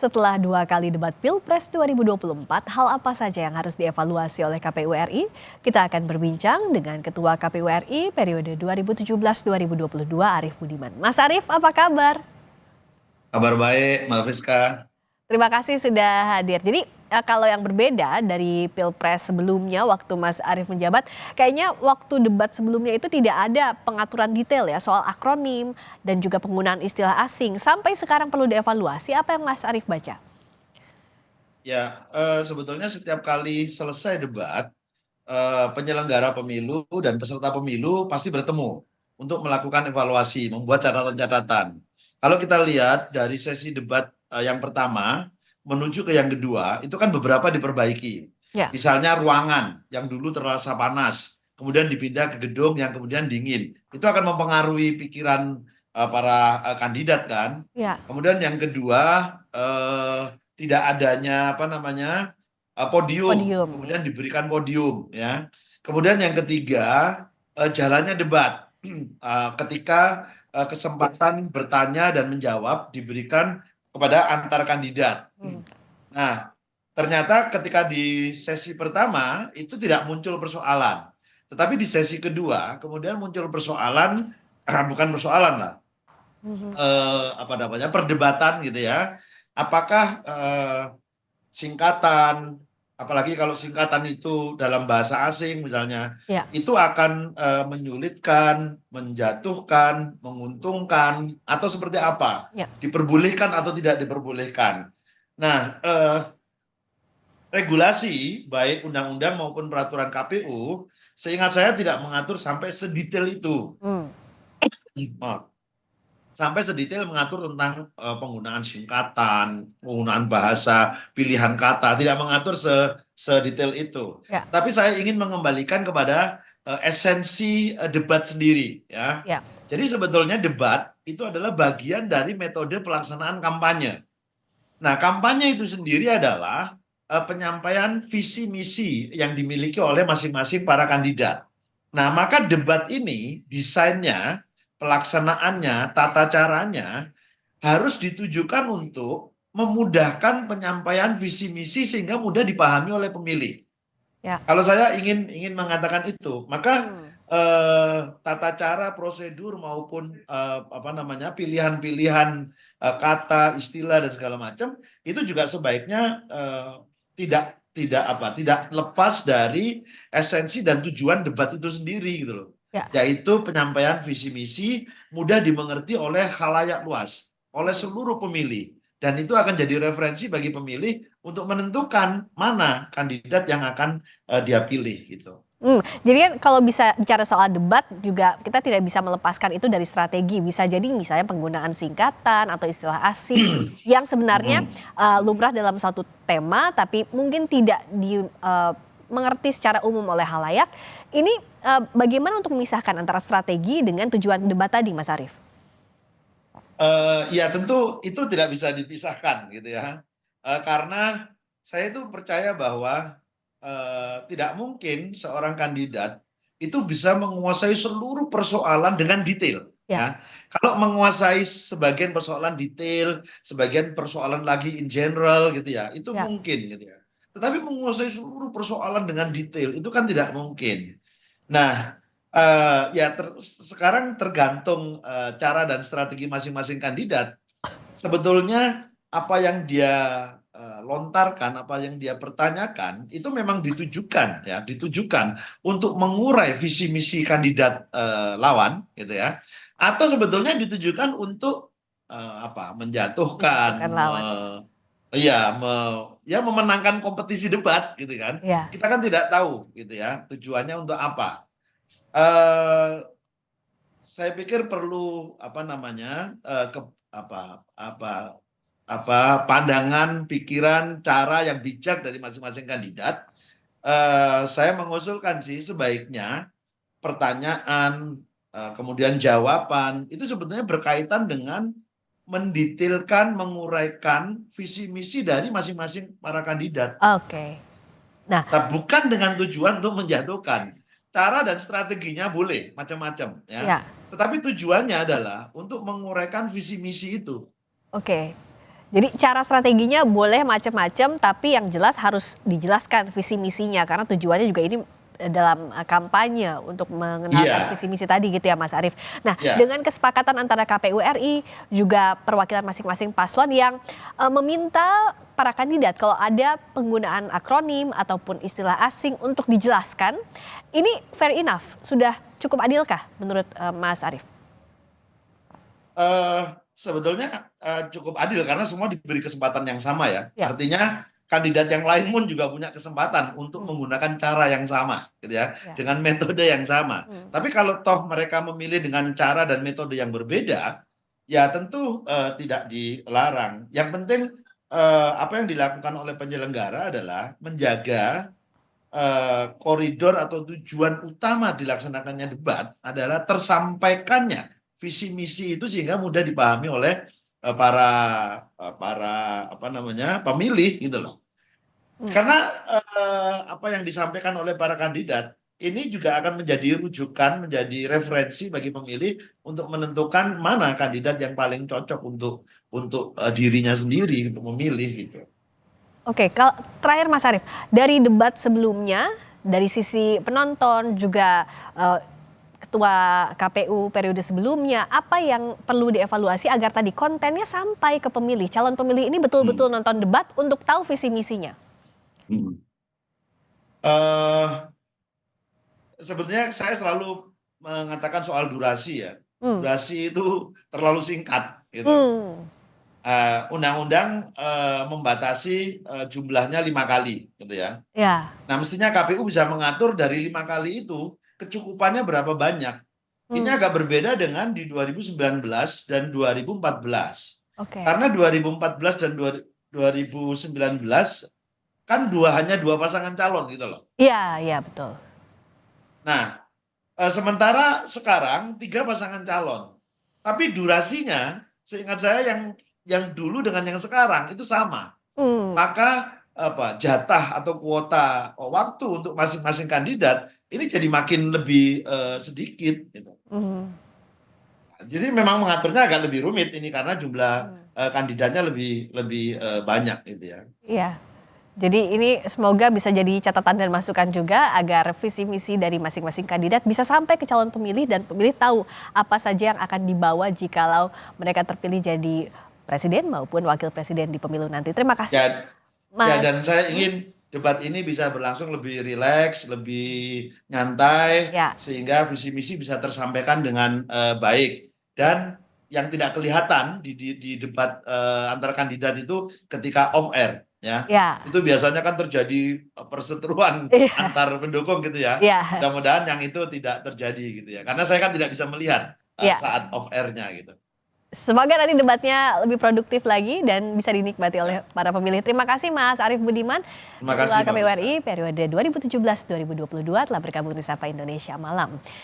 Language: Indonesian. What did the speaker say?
Setelah 2 kali debat Pilpres 2024, hal apa saja yang harus dievaluasi oleh KPU RI? Kita akan berbincang dengan Ketua KPU RI periode 2017-2022 Arief Budiman. Mas Arief, apa kabar? Kabar baik, Mbak Friska. Terima kasih sudah hadir. Jadi kalau yang berbeda dari Pilpres sebelumnya waktu Mas Arief menjabat, kayaknya waktu debat sebelumnya itu tidak ada pengaturan detail ya soal akronim dan juga penggunaan istilah asing. Sampai sekarang perlu dievaluasi, apa yang Mas Arief baca? Ya, sebetulnya setiap kali selesai debat, penyelenggara pemilu dan peserta pemilu pasti bertemu untuk melakukan evaluasi, membuat catatan-catatan. Kalau kita lihat dari sesi debat yang pertama menuju ke yang kedua, itu kan beberapa diperbaiki. Ya. Misalnya ruangan yang dulu terasa panas, kemudian dipindah ke gedung yang kemudian dingin. Itu akan mempengaruhi pikiran para kandidat kan. Ya. Kemudian yang kedua, tidak adanya apa namanya podium, Podium, ya. kemudian diberikan podium ya. Kemudian yang ketiga, jalannya debat. Ketika kesempatan bertanya dan menjawab diberikan kepada antar kandidat. Hmm. Nah, ternyata ketika di sesi pertama itu tidak muncul persoalan, tetapi di sesi kedua kemudian muncul persoalan, bukan persoalan lah, Mhm. apa namanya, perdebatan gitu ya. Apakah singkatan, apalagi kalau singkatan itu dalam bahasa asing misalnya, Ya. itu akan menyulitkan, menjatuhkan, menguntungkan, atau seperti apa? Ya. Diperbolehkan atau tidak diperbolehkan. Nah, regulasi, baik undang-undang maupun peraturan KPU, seingat saya tidak mengatur sampai sedetail itu. Hmm. Maaf. Sampai sedetail mengatur tentang penggunaan singkatan, penggunaan bahasa, pilihan kata, tidak mengatur sedetail itu. Ya. Tapi saya ingin mengembalikan kepada esensi debat sendiri, ya. Ya. Jadi sebetulnya debat itu adalah bagian dari metode pelaksanaan kampanye. Nah, kampanye itu sendiri adalah penyampaian visi misi yang dimiliki oleh masing-masing para kandidat. Nah, maka debat ini desainnya, pelaksanaannya, tata caranya harus ditujukan untuk memudahkan penyampaian visi misi sehingga mudah dipahami oleh pemilih. Ya. Kalau saya ingin mengatakan itu, maka Hmm. tata cara, prosedur maupun apa namanya, pilihan-pilihan kata, istilah dan segala macam itu juga sebaiknya tidak lepas dari esensi dan tujuan debat itu sendiri gitu loh. Ya. Yaitu penyampaian visi misi mudah dimengerti oleh khalayak luas, oleh Hmm. seluruh pemilih. Dan itu akan jadi referensi bagi pemilih untuk menentukan mana kandidat yang akan dia pilih gitu. Jadi kan kalau bisa bicara soal debat juga kita tidak bisa melepaskan itu dari strategi. Bisa jadi misalnya penggunaan singkatan atau istilah asing yang sebenarnya Mm-mm. lumrah dalam suatu tema tapi mungkin tidak mengerti secara umum oleh halayak. Ini bagaimana untuk memisahkan antara strategi dengan tujuan debat tadi, Mas Arief? Ya tentu itu tidak bisa dipisahkan gitu ya. Karena saya itu percaya bahwa tidak mungkin seorang kandidat itu bisa menguasai seluruh persoalan dengan detail Ya. ya. Kalau menguasai sebagian persoalan detail, sebagian persoalan lagi in general gitu ya, itu Ya. mungkin gitu ya. Tetapi menguasai seluruh persoalan dengan detail itu kan tidak mungkin. Nah, ya sekarang tergantung cara dan strategi masing-masing kandidat. Sebetulnya apa yang dia lontarkan, apa yang dia pertanyakan itu memang ditujukan ya, ditujukan untuk mengurai visi misi kandidat lawan gitu ya. Atau sebetulnya ditujukan untuk apa? Menjatuhkan, Menjatuhkan lawan. ya, ya memenangkan kompetisi debat gitu kan. Ya. Kita kan tidak tahu gitu ya tujuannya untuk apa. eh saya pikir perlu apa namanya apa apa apa pandangan, pikiran, cara yang bijak dari masing-masing kandidat. Saya mengusulkan sih sebaiknya pertanyaan, kemudian jawaban itu sebetulnya berkaitan dengan mendetailkan, menguraikan visi misi dari masing-masing para kandidat. Oke. Nah. Nah, bukan dengan tujuan untuk menjatuhkan. Cara dan strateginya boleh macam-macam ya. Ya. Tetapi tujuannya adalah untuk menguraikan visi misi itu. Oke. Jadi cara strateginya boleh macam-macam, tapi yang jelas harus dijelaskan visi misinya karena tujuannya juga ini dalam kampanye untuk mengenalkan Iya, visi misi tadi gitu ya Mas Arief. Nah, iya. dengan kesepakatan antara KPU RI juga perwakilan masing-masing paslon yang meminta para kandidat kalau ada penggunaan akronim ataupun istilah asing untuk dijelaskan, ini fair enough, sudah cukup adilkah menurut Mas Arief? Sebetulnya, cukup adil karena semua diberi kesempatan yang sama ya. Ya. Artinya kandidat yang lain pun juga punya kesempatan untuk Hmm, menggunakan cara yang sama gitu ya, ya. dengan metode yang sama. Hmm. Tapi kalau toh mereka memilih dengan cara dan metode yang berbeda, ya tentu, tidak dilarang. Yang penting, apa yang dilakukan oleh penyelenggara adalah menjaga, koridor atau tujuan utama dilaksanakannya debat adalah tersampaikannya visi misi itu sehingga mudah dipahami oleh para apa namanya pemilih gitu loh. Hmm. Karena apa yang disampaikan oleh para kandidat ini juga akan menjadi rujukan, menjadi referensi bagi pemilih untuk menentukan mana kandidat yang paling cocok untuk dirinya sendiri untuk memilih gitu. Oke, kalau terakhir Mas Arief, dari debat sebelumnya, dari sisi penonton juga ketua KPU periode sebelumnya, apa yang perlu dievaluasi agar tadi kontennya sampai ke pemilih, calon pemilih ini Hmm. betul-betul nonton debat untuk tahu visi misinya? Hmm. Eh, Sebetulnya saya selalu mengatakan soal durasi ya. Hmm. Durasi itu terlalu singkat gitu. Hmm. Undang-undang membatasi jumlahnya 5 kali gitu ya. Ya. Nah mestinya KPU bisa mengatur dari 5 kali itu kecukupannya berapa banyak. Ini Hmm. agak berbeda dengan di 2019 dan 2014. Oke. Karena 2014 dan 2019 kan hanya dua pasangan calon gitu loh. Iya, iya betul. Nah, sementara sekarang 3 pasangan calon, tapi durasinya seingat saya yang dulu dengan yang sekarang itu sama. Hmm. Maka jatah atau kuota waktu untuk masing-masing kandidat ini jadi makin lebih, sedikit gitu. Hmm. Jadi memang mengaturnya agak lebih rumit ini karena jumlah, Hmm. kandidatnya lebih lebih, banyak gitu ya. Iya. Jadi ini semoga bisa jadi catatan dan masukan juga agar visi misi dari masing-masing kandidat bisa sampai ke calon pemilih dan pemilih tahu apa saja yang akan dibawa jikalau mereka terpilih jadi presiden maupun wakil presiden di pemilu nanti. Terima kasih Ya ya Mas. dan saya Hmm? ingin debat ini bisa berlangsung lebih rileks, lebih nyantai, Ya, sehingga visi misi bisa tersampaikan dengan, baik. Dan yang tidak kelihatan di debat, antar kandidat itu ketika off air ya. ya, Itu biasanya kan terjadi, perseteruan iya, antar pendukung gitu ya. iya, Mudah-mudahan yang itu tidak terjadi gitu ya. Karena saya kan tidak bisa melihat, iya. saat off air-nya gitu. Semoga nanti debatnya lebih produktif lagi dan bisa dinikmati oleh para pemilih. Terima kasih Mas Arief Budiman, Terima kasih Ketua Mbak KPU Puspa. RI periode 2017-2022 telah bergabung di Sapa Indonesia Malam.